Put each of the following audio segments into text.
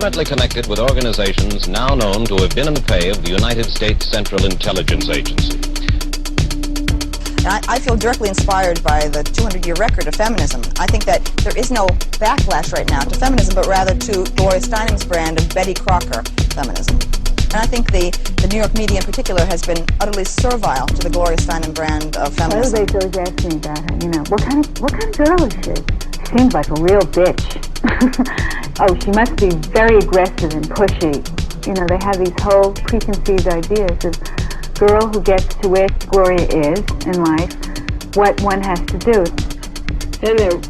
intimately connected with organizations now known to have been in the pay of the United States Central Intelligence Agency. And I feel directly inspired by the 200-year record of feminism. I think that there is no backlash right now to feminism, but rather to Gloria Steinem's brand of Betty Crocker feminism. And I think the New York media in particular has been utterly servile to the Gloria Steinem brand of feminism. Everybody's always asking me about her, you know, what kind of girl is she? She seems like a real bitch. Oh, she must be very aggressive and pushy. You know, they have these whole preconceived ideas of girl who gets to where Gloria is in life, what one has to do. Then there are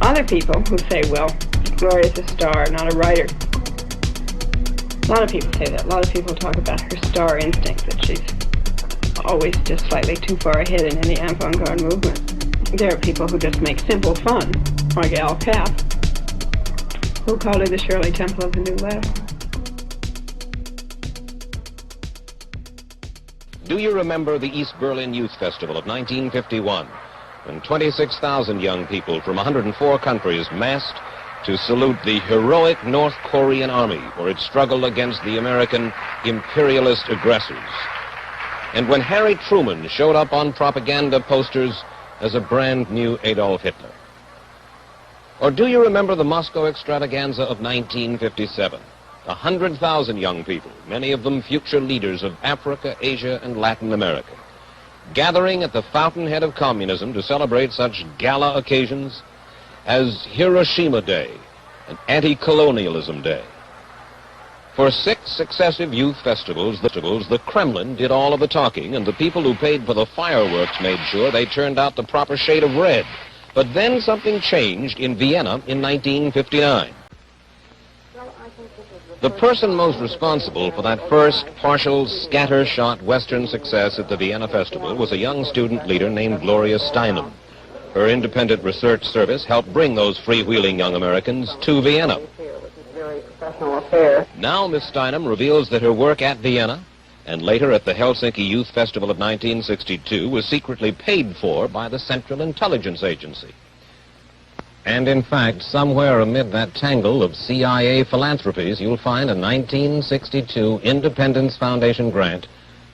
other people who say, well, Gloria's a star, not a writer. A lot of people say that. A lot of people talk about her star instinct, that she's always just slightly too far ahead in any avant-garde movement. There are people who just make simple fun, like Al Capp, who called her the Shirley Temple of the New Left. Do you remember the East Berlin Youth Festival of 1951, when 26,000 young people from 104 countries massed to salute the heroic North Korean army for its struggle against the American imperialist aggressors? And when Harry Truman showed up on propaganda posters as a brand new Adolf Hitler? Or do you remember the Moscow extravaganza of 1957? 100,000 young people, many of them future leaders of Africa, Asia, and Latin America, gathering at the fountainhead of communism to celebrate such gala occasions as Hiroshima Day and Anti-Colonialism Day. For 6 successive youth festivals, the Kremlin did all of the talking, and the people who paid for the fireworks made sure they turned out the proper shade of red. But then something changed in Vienna in 1959. The person most responsible for that first partial scatter-shot Western success at the Vienna Festival was a young student leader named Gloria Steinem. Her independent research service helped bring those freewheeling young Americans to Vienna. Now Miss Steinem reveals that her work at Vienna and later at the Helsinki Youth Festival of 1962 was secretly paid for by the Central Intelligence Agency. And in fact, somewhere amid that tangle of CIA philanthropies, you'll find a 1962 Independence Foundation grant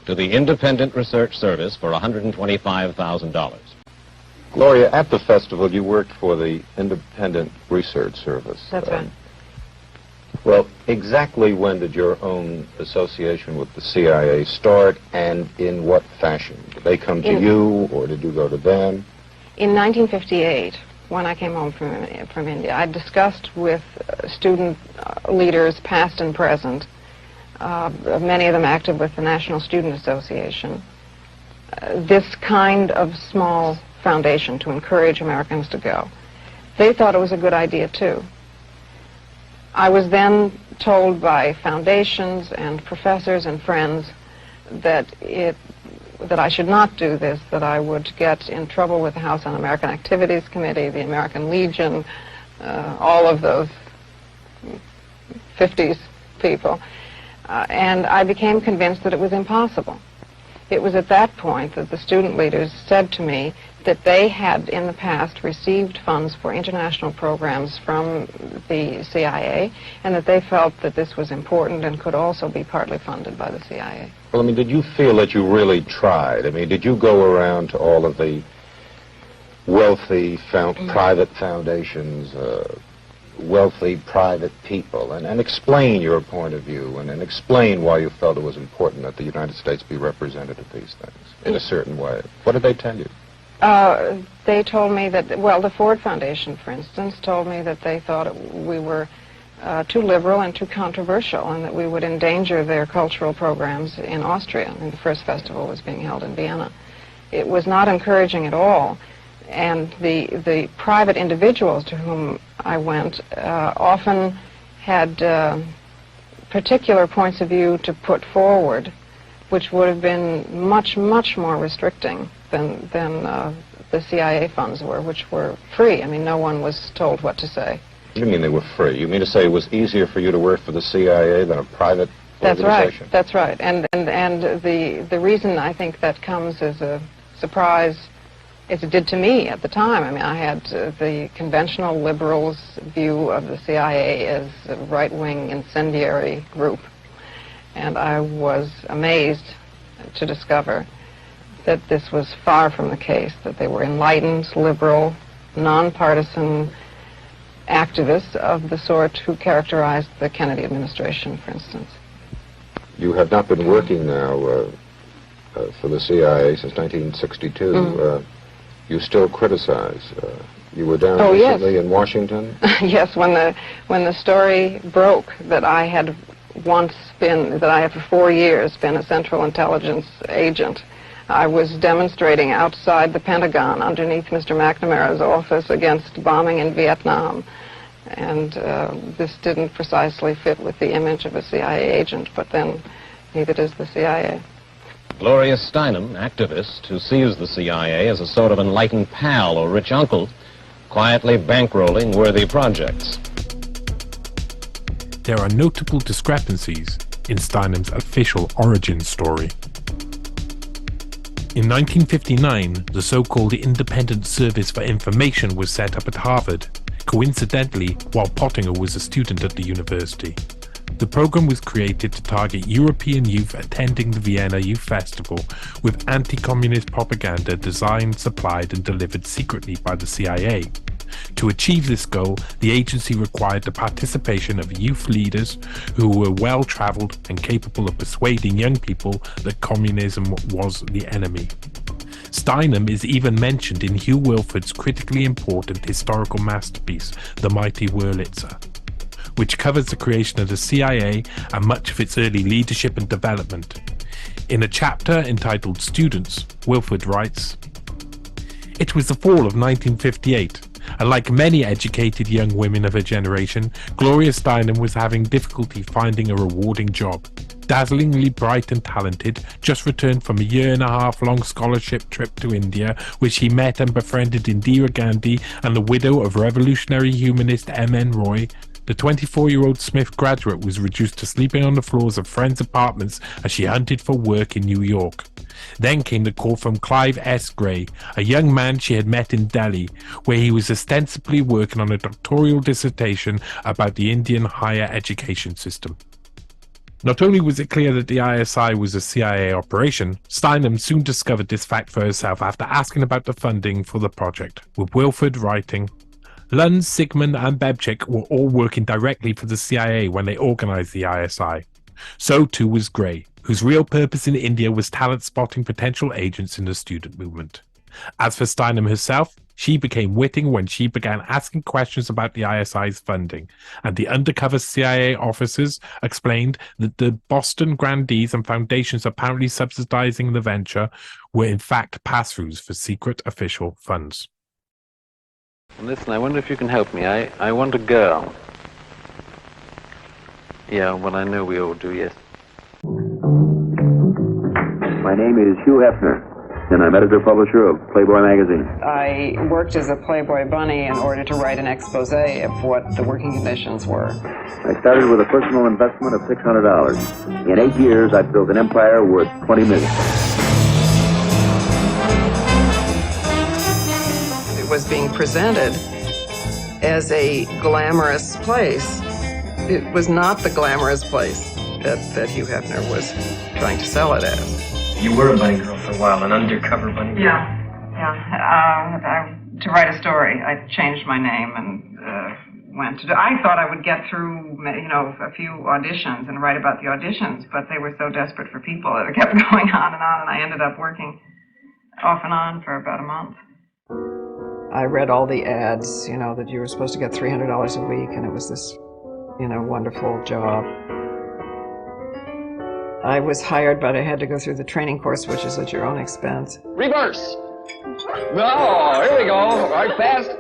to the Independent Research Service for $125,000. Gloria, at the festival, you worked for the Independent Research Service. That's right. Well, exactly when did your own association with the CIA start, and in what fashion? Did they come to you, or did you go to them? In 1958, when I came home from India, I discussed with student leaders, past and present, many of them active with the National Student Association, this kind of small foundation to encourage Americans to go. They thought it was a good idea, too. I was then told by foundations and professors and friends that I should not do this, that I would get in trouble with the House Un-American Activities Committee, the American Legion, all of those 50s people. And I became convinced that it was impossible. It was at that point that the student leaders said to me that they had in the past received funds for international programs from the CIA, and that they felt that this was important and could also be partly funded by the CIA. Well, I mean, did you feel that you really tried? I mean, did you go around to all of the wealthy private foundations, wealthy private people, and explain your point of view, and explain why you felt it was important that the United States be represented at these things in a certain way? What did they tell you? They told me that, well, the Ford Foundation, for instance, told me that they thought we were too liberal and too controversial, and that we would endanger their cultural programs in Austria. I mean, the first festival was being held in Vienna. It was not encouraging at all, and the private individuals to whom I went often had particular points of view to put forward, which would have been much, much more restricting than the CIA funds were, which were free. I mean, no one was told what to say. What do you mean they were free? You mean to say it was easier for you to work for the CIA than a private organization? That's right. And the reason I think that comes as a surprise as it did to me at the time. I mean, I had the conventional liberals' view of the CIA as a right-wing incendiary group, and I was amazed to discover that this was far from the case, that they were enlightened, liberal, nonpartisan activists of the sort who characterized the Kennedy administration, for instance. You have not been working now for the CIA since 1962. You still criticize. You were down recently in Washington? Yes, when the story broke that I had for 4 years been a Central Intelligence agent, I was demonstrating outside the Pentagon underneath Mr. McNamara's office against bombing in Vietnam. And this didn't precisely fit with the image of a CIA agent, but then neither does the CIA. Gloria Steinem, activist who sees the CIA as a sort of enlightened pal or rich uncle, quietly bankrolling worthy projects. There are notable discrepancies in Steinem's official origin story. In 1959, the so-called Independent Service for Information was set up at Harvard, coincidentally while Pottinger was a student at the university. The program was created to target European youth attending the Vienna Youth Festival with anti-communist propaganda designed, supplied and delivered secretly by the CIA. To achieve this goal, the agency required the participation of youth leaders who were well-traveled and capable of persuading young people that communism was the enemy. Steinem is even mentioned in Hugh Wilford's critically important historical masterpiece, The Mighty Wurlitzer, which covers the creation of the CIA and much of its early leadership and development. In a chapter entitled Students, Wilford writes, "It was the fall of 1958. And like many educated young women of her generation, Gloria Steinem was having difficulty finding a rewarding job. Dazzlingly bright and talented, just returned from a 1.5-year-long scholarship trip to India, where she met and befriended Indira Gandhi and the widow of revolutionary humanist M.N. Roy, the 24-year-old Smith graduate was reduced to sleeping on the floors of friends' apartments as she hunted for work in New York. Then came the call from Clive S. Gray, a young man she had met in Delhi, where he was ostensibly working on a doctoral dissertation about the Indian higher education system. Not only was it clear that the ISI was a CIA operation, Steinem soon discovered this fact for herself after asking about the funding for the project, with Wilford writing, "Lund, Sigmund and Bebchik were all working directly for the CIA when they organized the ISI. So too was Gray, whose real purpose in India was talent spotting potential agents in the student movement. As for Steinem herself, she became witting when she began asking questions about the ISI's funding, and the undercover CIA officers explained that the Boston grandees and foundations apparently subsidizing the venture were in fact pass-throughs for secret official funds." Listen, I wonder if you can help me. I want a girl. Yeah, well, I know we all do, yes. My name is Hugh Hefner, and I'm editor-publisher of Playboy magazine. I worked as a Playboy bunny in order to write an expose of what the working conditions were. I started with a personal investment of $600. In 8 years, I've built an empire worth $20 million. It was being presented as a glamorous place. It was not the glamorous place that Hugh Hefner was trying to sell it as. You were a bunny girl for a while, an undercover bunny girl. Yeah. To write a story, I changed my name and went to. I thought I would get through, a few auditions and write about the auditions, but they were so desperate for people that it kept going on, and I ended up working off and on for about a month. I read all the ads, that you were supposed to get $300 a week, and it was this, wonderful job. I was hired, but I had to go through the training course, which is at your own expense. Reverse. Oh, here we go. All right, fast.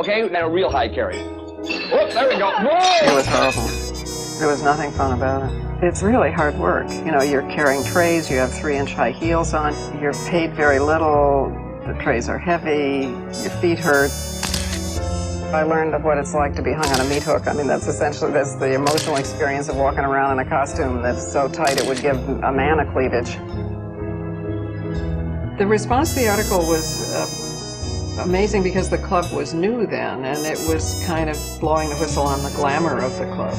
Okay, now real high carry. Whoop, there we go. Whoa! It was horrible. There was nothing fun about it. It's really hard work. You're carrying trays, you have 3-inch high heels on, you're paid very little, the trays are heavy, your feet hurt. I learned of what it's like to be hung on a meat hook. I mean, that's the emotional experience of walking around in a costume that's so tight it would give a man a cleavage. The response to the article was amazing because the club was new then, and it was kind of blowing the whistle on the glamour of the club.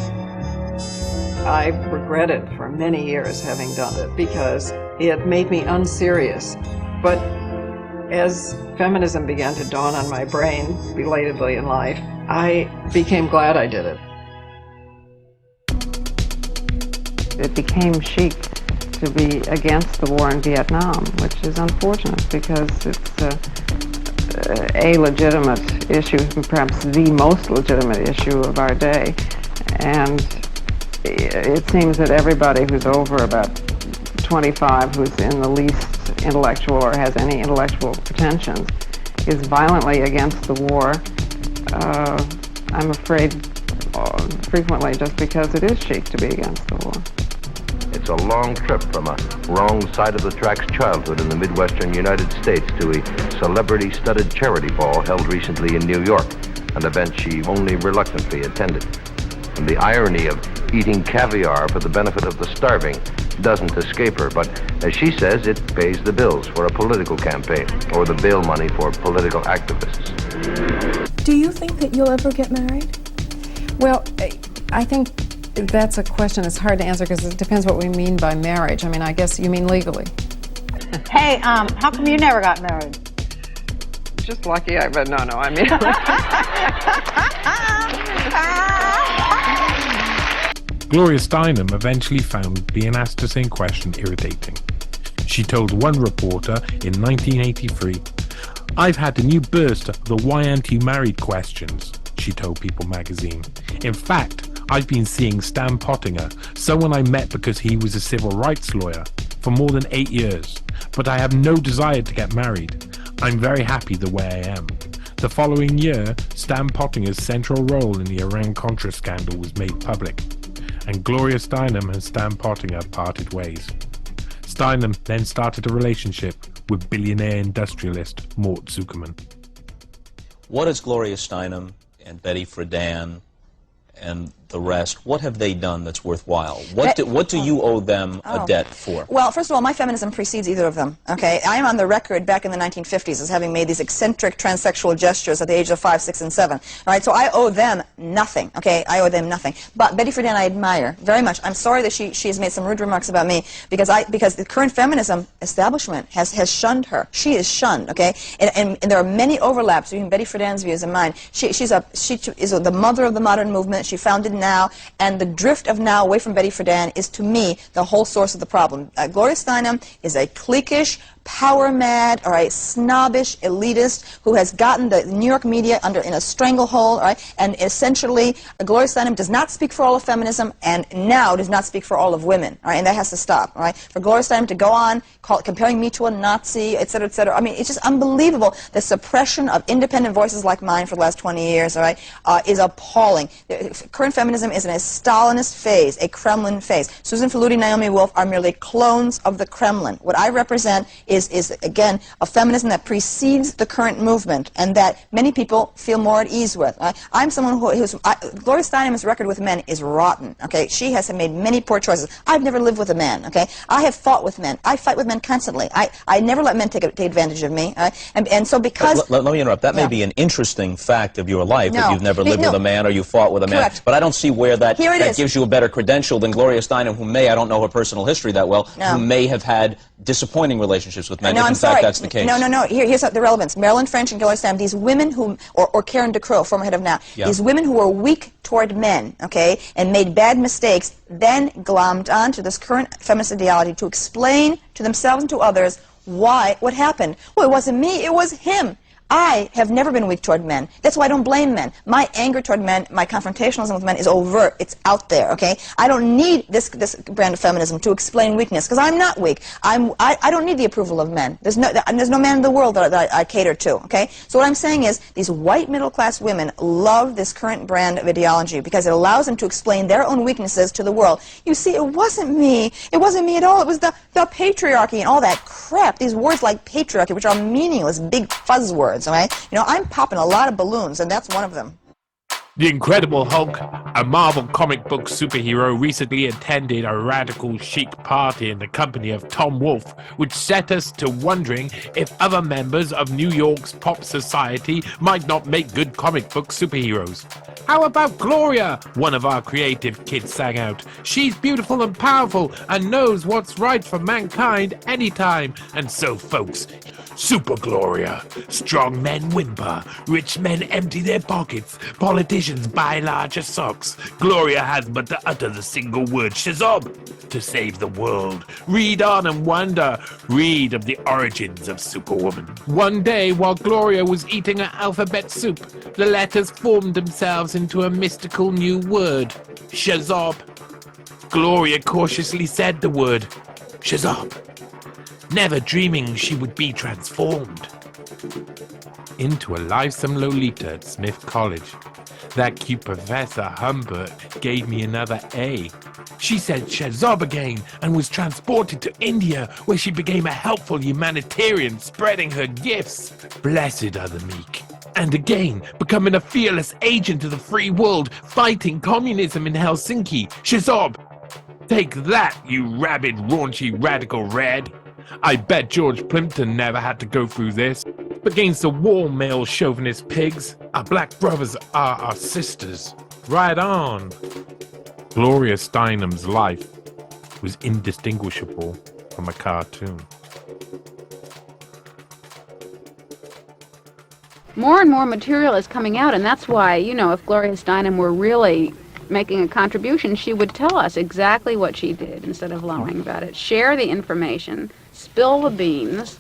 I regretted for many years having done it because it made me unserious. But as feminism began to dawn on my brain, belatedly in life, I became glad I did it. It became chic to be against the war in Vietnam, which is unfortunate because it's a legitimate issue, perhaps the most legitimate issue of our day. And it seems that everybody who's over about 25, who's in the least intellectual or has any intellectual pretensions, is violently against the war. I'm afraid frequently just because it is chic to be against the war. It's a long trip from a wrong side of the tracks childhood in the Midwestern United States to a celebrity-studded charity ball held recently in New York, an event she only reluctantly attended. And the irony of eating caviar for the benefit of the starving doesn't escape her, but as she says, it pays the bills for a political campaign or the bail money for political activists. Do you think that you'll ever get married? Well, I think that's a question that's hard to answer because it depends what we mean by marriage. I mean, I guess you mean legally. Hey, how come you never got married? Just lucky, but no, I mean... Gloria Steinem eventually found being asked the same question irritating. She told one reporter in 1983, "I've had a new burst of the why aren't you married questions," she told People magazine. "In fact, I've been seeing Stan Pottinger, someone I met because he was a civil rights lawyer, for more than 8 years, but I have no desire to get married. I'm very happy the way I am." The following year, Stan Pottinger's central role in the Iran Contra scandal was made public, and Gloria Steinem and Stan Pottinger parted ways. Steinem then started a relationship with billionaire industrialist Mort Zuckerman. What is Gloria Steinem and Betty Friedan and the rest, what have they done that's worthwhile? What do you owe them a debt for? Well, first of all, my feminism precedes either of them, okay? I am on the record back in the 1950s as having made these eccentric transsexual gestures at the age of 5, 6, and 7, all right? So I owe them nothing, okay? I owe them nothing. But Betty Friedan I admire very much. I'm sorry that she has made some rude remarks about me because the current feminism establishment has shunned her. She is shunned, okay? And there are many overlaps between Betty Friedan's views and mine. She is the mother of the modern movement. She founded Now, and the drift of Now away from Betty Friedan is, to me, the whole source of the problem. Gloria Steinem is a cliquish, power-mad, all right, snobbish elitist who has gotten the New York media in a stranglehold, all right, and essentially Gloria Steinem does not speak for all of feminism and now does not speak for all of women, all right, and that has to stop, all right. For Gloria Steinem to go on comparing me to a Nazi, et cetera, I mean, it's just unbelievable. The suppression of independent voices like mine for the last 20 years, all right, is appalling. Current feminism is in a Stalinist phase, a Kremlin phase. Susan Faludi, Naomi Wolf are merely clones of the Kremlin. What I represent is again, a feminism that precedes the current movement and that many people feel more at ease with. I'm someone Gloria Steinem's record with men is rotten, okay? She has made many poor choices. I've never lived with a man, okay? I have fought with men. I fight with men constantly. I never let men take advantage of me, and so because... Let me interrupt. That may be an interesting fact of your life, that you've never lived with a man or you fought with a man. Correct. But I don't see where that gives you a better credential than Gloria Steinem, who I don't know her personal history that well, who may have had disappointing relationships with men. No, if I'm in sorry. fact that's the case. No. Here's the relevance. Marilyn French and Gloria Steinem, these women who, or Karen DeCrow, former head of Now, these women who were weak toward men, okay, and made bad mistakes, then glommed onto this current feminist ideology to explain to themselves and to others what happened. Well, it wasn't me, it was him. I have never been weak toward men. That's why I don't blame men. My anger toward men, my confrontationalism with men is overt. It's out there, okay? I don't need this brand of feminism to explain weakness, because I'm not weak. I don't need the approval of men. There's no man in the world that I cater to, okay? So what I'm saying is these white middle-class women love this current brand of ideology because it allows them to explain their own weaknesses to the world. You see, it wasn't me. It wasn't me at all. It was the patriarchy and all that crap. These words like patriarchy, which are meaningless, big fuzz words. Okay? You know, I'm popping a lot of balloons, and that's one of them. The Incredible Hulk, a Marvel comic book superhero, recently attended a radical chic party in the company of Tom Wolfe, which set us to wondering if other members of New York's pop society might not make good comic book superheroes. How about Gloria? One of our creative kids sang out. She's beautiful and powerful and knows what's right for mankind anytime. And so, folks, Super Gloria. Strong men whimper, rich men empty their pockets, politicians buy larger socks. Gloria has but to utter the single word Shazam to save the world. Read on and wonder. Read of the origins of Superwoman. One day, while Gloria was eating her alphabet soup, the letters formed themselves into a mystical new word, Shazam. Gloria cautiously said the word, Shazam, never dreaming she would be transformed into a lithesome Lolita at Smith College. That cute Professor Humbert gave me another A. She said Shazam again and was transported to India, where she became a helpful humanitarian, spreading her gifts. Blessed are the meek. And again, becoming a fearless agent of the free world, fighting communism in Helsinki. Shazam! Take that, you rabid, raunchy, radical red. I bet George Plimpton never had to go through this. Against the wall, male chauvinist pigs. Our black brothers are our sisters. Right on. Gloria Steinem's life was indistinguishable from a cartoon. More and more material is coming out, and that's why, you know, if Gloria Steinem were really making a contribution, she would tell us exactly what she did instead of lying about it. Share the information, spill the beans,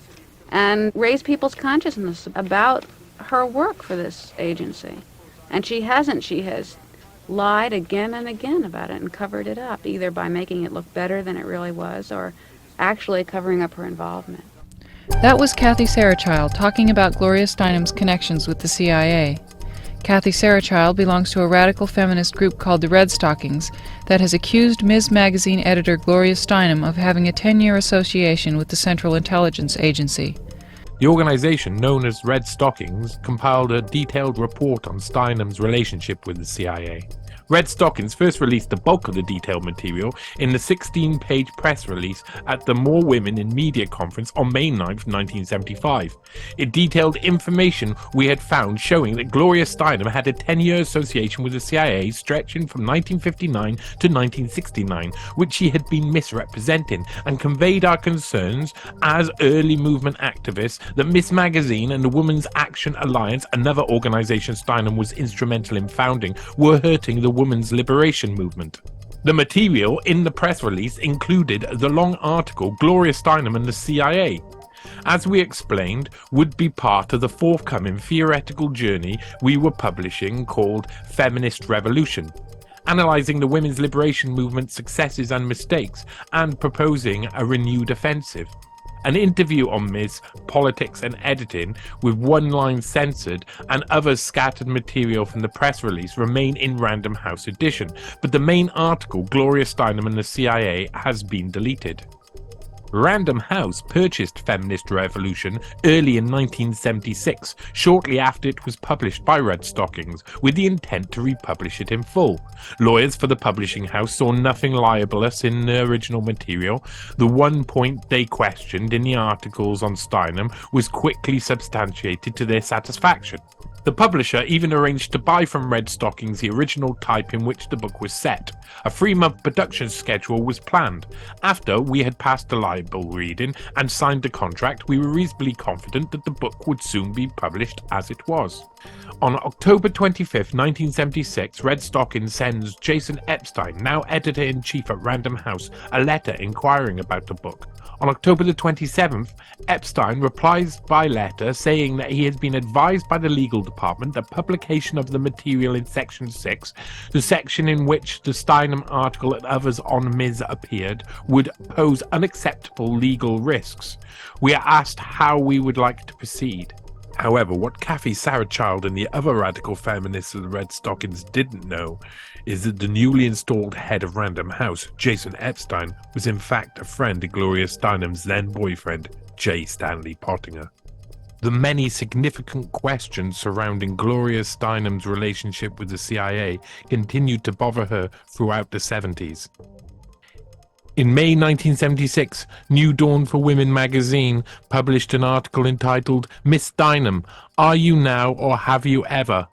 and raise people's consciousness about her work for this agency. And she hasn't. She has lied again and again about it and covered it up, either by making it look better than it really was or actually covering up her involvement. That was Kathy Sarachild talking about Gloria Steinem's connections with the CIA. Kathy Sarachild belongs to a radical feminist group called the Red Stockings that has accused Ms. Magazine editor Gloria Steinem of having a 10-year association with the Central Intelligence Agency. The organization, known as Red Stockings, compiled a detailed report on Steinem's relationship with the CIA. Red Stockings first released the bulk of the detailed material in the 16-page press release at the More Women in Media conference on May 9, 1975. It detailed information we had found showing that Gloria Steinem had a 10-year association with the CIA stretching from 1959 to 1969, which she had been misrepresenting, and conveyed our concerns as early movement activists that Miss Magazine and the Women's Action Alliance, another organization Steinem was instrumental in founding, were hurting the women's liberation movement. The material in the press release included the long article Gloria Steinem and the CIA, as we explained, would be part of the forthcoming theoretical journey we were publishing called Feminist Revolution, analyzing the women's liberation movement's successes and mistakes and proposing a renewed offensive. An interview on Ms. Politics and Editing, with one line censored and other scattered material from the press release, remain in Random House edition, but the main article, Gloria Steinem and the CIA, has been deleted. Random House purchased Feminist Revolution early in 1976, shortly after it was published by Red Stockings, with the intent to republish it in full. Lawyers for the publishing house saw nothing libelous in the original material. The one point they questioned in the articles on Steinem was quickly substantiated to their satisfaction. The publisher even arranged to buy from Red Stockings the original type in which the book was set. A 3-month production schedule was planned. After we had passed the libel reading and signed the contract, we were reasonably confident that the book would soon be published as it was. On October 25, 1976, Red Stockings sends Jason Epstein, now editor-in-chief at Random House, a letter inquiring about the book. On October the 27th, Epstein replies by letter saying that he has been advised by the legal department that publication of the material in Section 6, the section in which the Steinem article and others on Ms. appeared, would pose unacceptable legal risks. We are asked how we would like to proceed. However, what Kathy Sarachild and the other radical feminists of the Red Stockings didn't know is that the newly installed head of Random House, Jason Epstein, was in fact a friend of Gloria Steinem's then boyfriend, J. Stanley Pottinger. The many significant questions surrounding Gloria Steinem's relationship with the CIA continued to bother her throughout the 70s. In May 1976, New Dawn for Women magazine published an article entitled "Miss Steinem, Are You Now or Have You Ever?"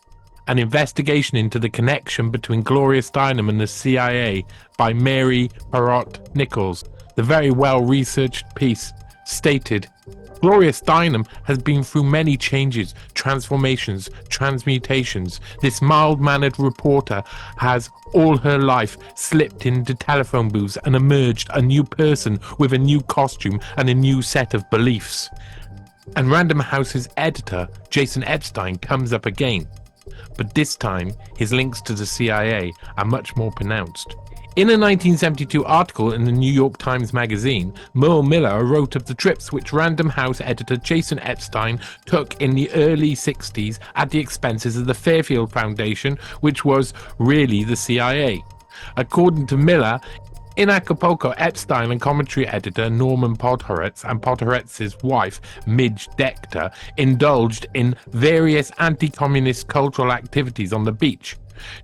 An investigation into the connection between Gloria Steinem and the CIA by Mary Parrott Nichols. The very well-researched piece stated, Gloria Steinem has been through many changes, transformations, transmutations. This mild-mannered reporter has all her life slipped into telephone booths and emerged a new person with a new costume and a new set of beliefs. And Random House's editor, Jason Epstein, comes up again. But this time, his links to the CIA are much more pronounced. In a 1972 article in the New York Times Magazine, Merle Miller wrote of the trips which Random House editor Jason Epstein took in the early 60s at the expenses of the Fairfield Foundation, which was really the CIA. According to Miller, in Acapulco, Epstein and commentary editor Norman Podhoretz and Podhoretz's wife, Midge Decter, indulged in various anti-communist cultural activities on the beach.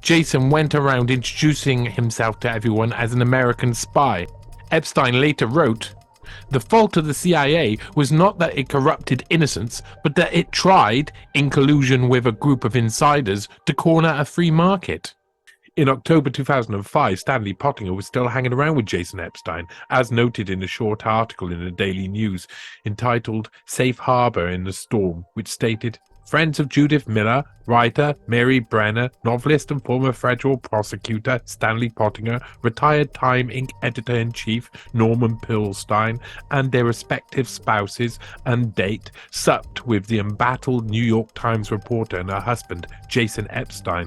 Jason went around introducing himself to everyone as an American spy. Epstein later wrote, "The fault of the CIA was not that it corrupted innocents, but that it tried, in collusion with a group of insiders, to corner a free market." In October 2005, Stanley Pottinger was still hanging around with Jason Epstein, as noted in a short article in the Daily News entitled "Safe Harbor in the Storm," which stated, "Friends of Judith Miller, writer Mary Brenner, novelist and former federal prosecutor Stanley Pottinger, retired Time Inc. editor-in-chief Norman Pearlstein, and their respective spouses and date supped with the embattled New York Times reporter and her husband, Jason Epstein."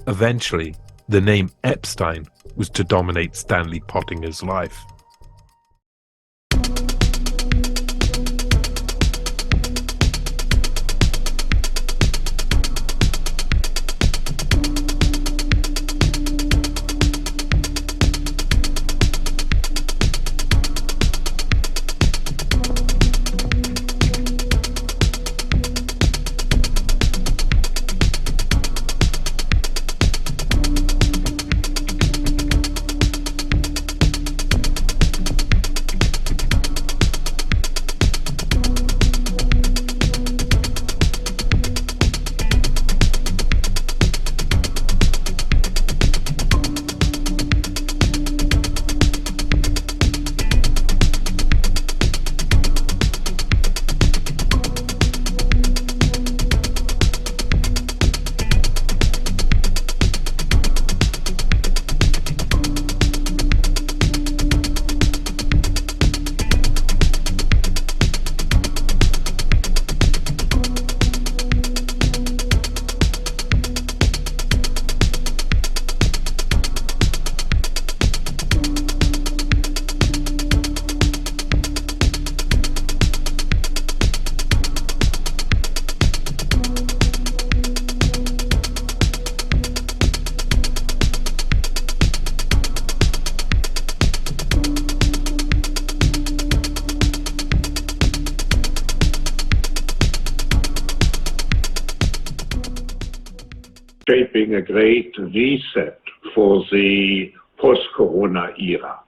Eventually, the name Epstein was to dominate Stanley Pottinger's life. Shaping a great reset for the post-corona era.